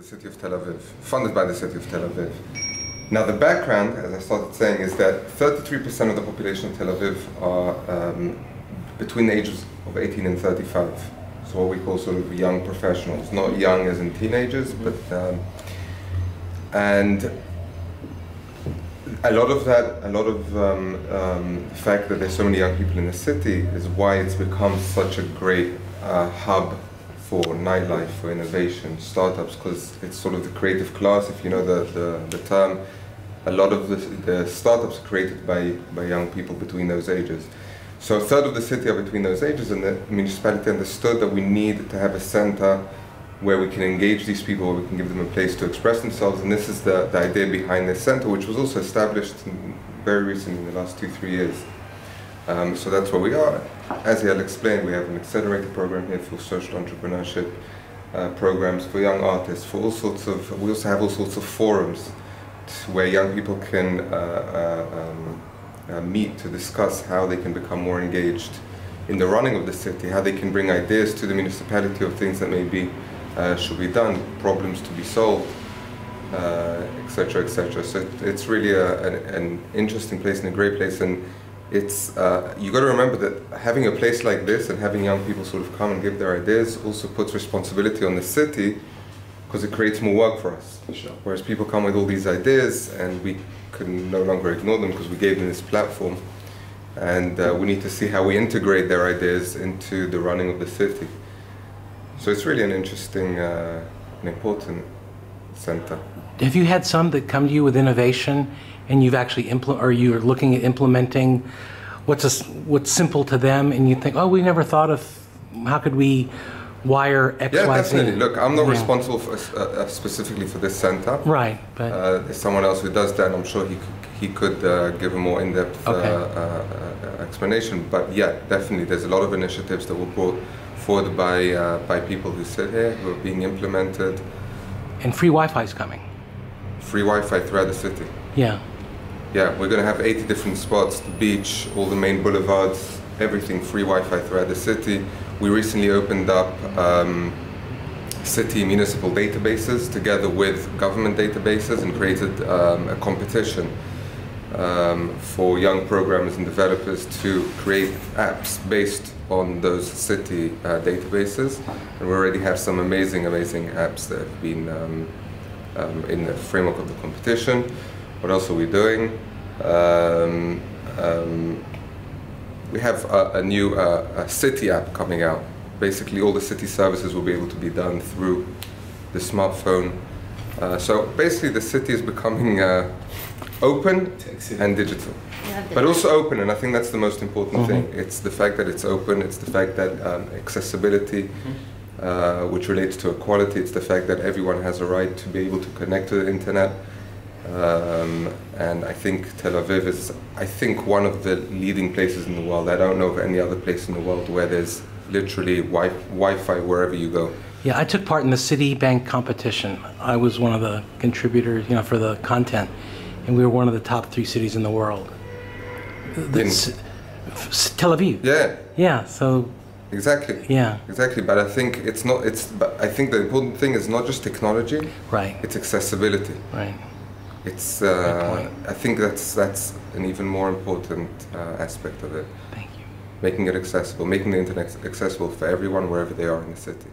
city of Tel Aviv, funded by the city of Tel Aviv. Now the background, as I started saying, is that 33% of the population of Tel Aviv are between the ages of 18 and 35. So what we call sort of young professionals, not young as in teenagers, but and a lot of the fact that there's so many young people in the city is why it's become such a great hub for nightlife, for innovation, startups, because it's sort of the creative class, if you know the term. A lot of the startups are created by young people between those ages. So a third of the city are between those ages, and the municipality understood that we need to have a center where we can engage these people, where we can give them a place to express themselves, and this is the idea behind this center, which was also established very recently in the last 2-3 years. So that's where we are. As Yael explained, we have an accelerator program here for social entrepreneurship programs for young artists, for all sorts of, we also have all sorts of forums where young people can meet to discuss how they can become more engaged in the running of the city, how they can bring ideas to the municipality of things that maybe should be done, problems to be solved, etc., etc. So it's really an interesting place and a great place, and it's you got to remember that having a place like this and having young people sort of come and give their ideas also puts responsibility on the city, because it creates more work for us. Sure. Whereas people come with all these ideas and we can no longer ignore them because we gave them this platform, and we need to see how we integrate their ideas into the running of the city. So it's really an interesting and important center. Have you had some that come to you with innovation and you've actually or you're looking at implementing what's simple to them, and you think, oh, we never thought of how could we wire X, yeah, Y, Z? definitely. Look, I'm not responsible for, specifically for this center. Right, but there's someone else who does that, and I'm sure he could give a more in-depth explanation. But yeah, definitely, there's a lot of initiatives that were brought forward by people who sit here, who are being implemented. And free Wi-Fi is coming. Free Wi-Fi throughout the city. Yeah. Yeah, we're going to have 80 different spots, the beach, all the main boulevards, everything free Wi-Fi throughout the city. We recently opened up city municipal databases together with government databases and created a competition for young programmers and developers to create apps based on those city databases. And we already have some amazing apps that have been in the framework of the competition. What else are we doing? We have a new city app coming out. Basically, all the city services will be able to be done through the smartphone. So basically, the city is becoming open and digital. But also open, and I think that's the most important thing. It's the fact that it's open, it's the fact that accessibility, which relates to equality, it's the fact that everyone has a right to be able to connect to the internet. And I think Tel Aviv is, one of the leading places in the world. I don't know of any other place in the world where there's literally Wi-Fi wherever you go. Yeah, I took part in the Citibank competition. I was one of the contributors, for the content, and we were one of the top 3 cities in the world. Tel Aviv. Yeah. Yeah. So. Exactly. Yeah. Exactly. But I think it's not. But I think the important thing is not just technology. Right. It's accessibility. Right. It's. I think that's an even more important aspect of it. Thank you. Making it accessible, making the internet accessible for everyone wherever they are in the city.